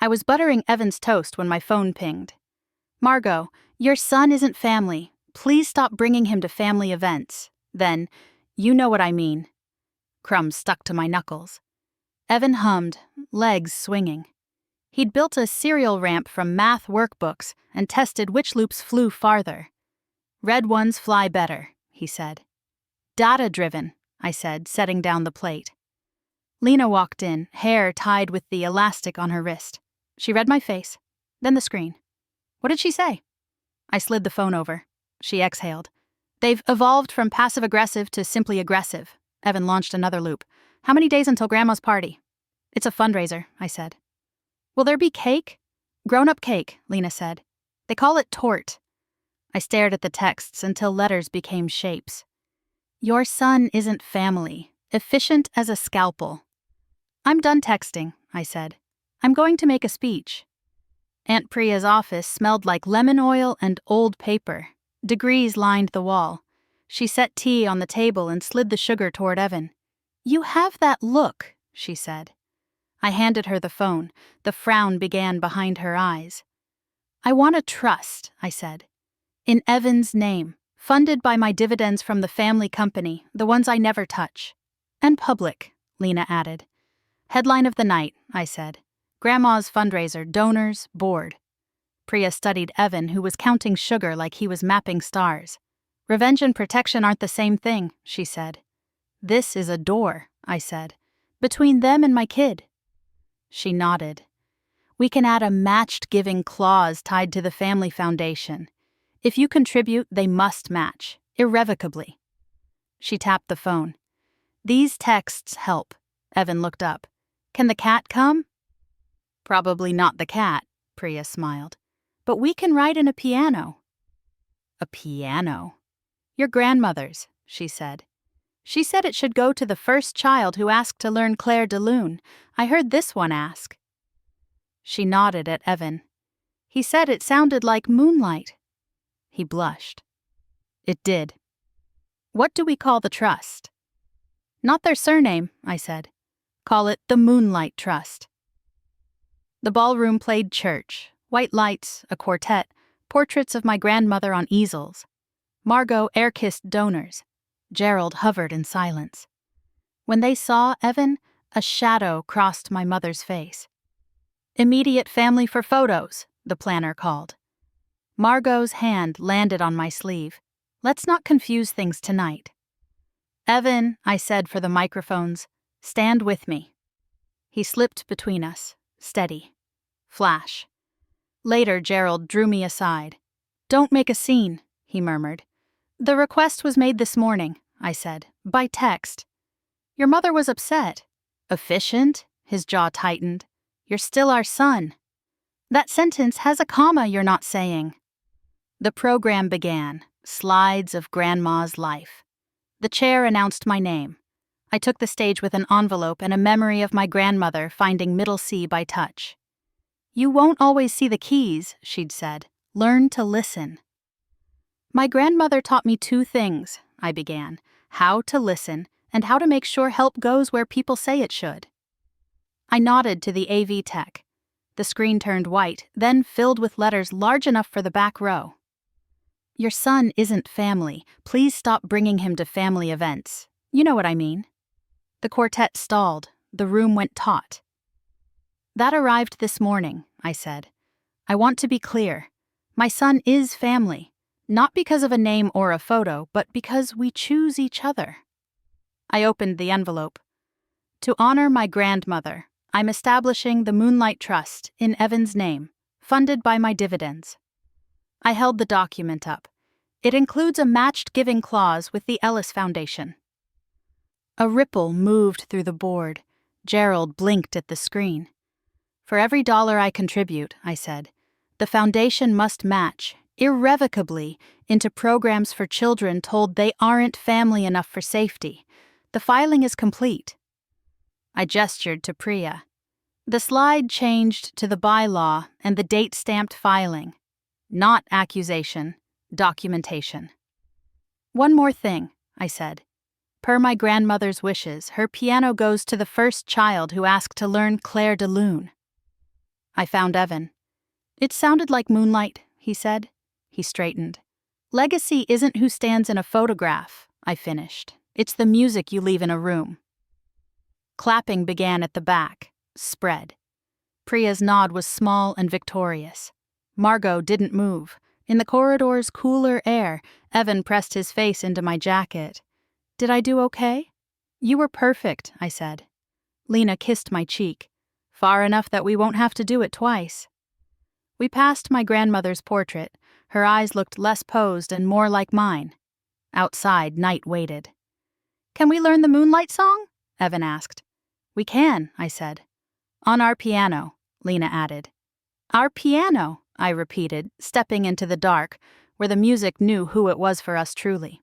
I was buttering Evan's toast when my phone pinged. "Margot, your son isn't family. Please stop bringing him to family events." Then, "You know what I mean." Crumbs stuck to my knuckles. Evan hummed, legs swinging. He'd built a serial ramp from math workbooks and tested which loops flew farther. "Red ones fly better," he said. "Data-driven," I said, setting down the plate. Lena walked in, hair tied with the elastic on her wrist. She read my face, then the screen. "What did she say?" I slid the phone over. She exhaled. "They've evolved from passive-aggressive to simply aggressive." Evan launched another loop. "How many days until Grandma's party?" "It's a fundraiser," I said. "Will there be cake?" "Grown-up cake," Lena said. "They call it tort." I stared at the texts until letters became shapes. "Your son isn't family. Efficient as a scalpel." "I'm done texting," I said. "I'm going to make a speech." Aunt Priya's office smelled like lemon oil and old paper. Degrees lined the wall. She set tea on the table and slid the sugar toward Evan. "You have that look," she said. I handed her the phone. The frown began behind her eyes. "I want a trust," I said. "In Evan's name, funded by my dividends from the family company, the ones I never touch." "And public," Lena added. "Headline of the night," I said. "Grandma's fundraiser, donors, board." Priya studied Evan, who was counting sugar like he was mapping stars. "Revenge and protection aren't the same thing," she said. "This is a door," I said. "Between them and my kid." She nodded. "We can add a matched giving clause tied to the family foundation. If you contribute, they must match, irrevocably." She tapped the phone. "These texts help." Evan looked up. "Can the cat come?" "Probably not the cat," Priya smiled. "But we can write in a piano." "A piano?" "Your grandmother's," she said. "She said it should go to the first child who asked to learn Clair de Lune. I heard this one ask." She nodded at Evan. "He said it sounded like moonlight." He blushed. "It did." "What do we call the trust?" "Not their surname," I said. "Call it the Moonlight Trust." The ballroom played church, white lights, a quartet, portraits of my grandmother on easels. Margot air-kissed donors. Gerald hovered in silence. When they saw Evan, a shadow crossed my mother's face. "Immediate family for photos," the planner called. Margot's hand landed on my sleeve. "Let's not confuse things tonight." "Evan," I said for the microphones, "stand with me." He slipped between us, steady. Flash. Later, Gerald drew me aside. "Don't make a scene," he murmured. "The request was made this morning," I said, "by text." "Your mother was upset." "Efficient?" His jaw tightened. "You're still our son." "That sentence has a comma you're not saying." The program began, slides of Grandma's life. The chair announced my name. I took the stage with an envelope and a memory of my grandmother finding middle C by touch. "You won't always see the keys," she'd said. "Learn to listen." "My grandmother taught me two things," I began, "how to listen and how to make sure help goes where people say it should." I nodded to the AV tech. The screen turned white, then filled with letters large enough for the back row. "Your son isn't family. Please stop bringing him to family events. You know what I mean." The quartet stalled. The room went taut. "That arrived this morning," I said. "I want to be clear. My son is family, not because of a name or a photo, but because we choose each other." I opened the envelope. "To honor my grandmother, I'm establishing the Moonlight Trust in Evan's name, funded by my dividends." I held the document up. "It includes a matched giving clause with the Ellis Foundation." A ripple moved through the board. Gerald blinked at the screen. "For every dollar I contribute," I said, "the foundation must match, irrevocably, into programs for children told they aren't family enough for safety. The filing is complete." I gestured to Priya. The slide changed to the bylaw and the date-stamped filing. Not accusation, documentation. "One more thing," I said. "Per my grandmother's wishes, her piano goes to the first child who asked to learn Clair de Lune." I found Evan. It sounded like moonlight, he said. He straightened. Legacy isn't who stands in a photograph, I finished. It's the music you leave in a room. Clapping began at the back, spread. Priya's nod was small and victorious. Margot didn't move. In the corridor's cooler air, Evan pressed his face into my jacket. Did I do okay? You were perfect, I said. Lena kissed my cheek. Far enough that we won't have to do it twice. We passed my grandmother's portrait. Her eyes looked less posed and more like mine. Outside, night waited. Can we learn the Moonlight Song? Evan asked. We can, I said. On our piano, Lena added. Our piano, I repeated, stepping into the dark, where the music knew who it was for us truly.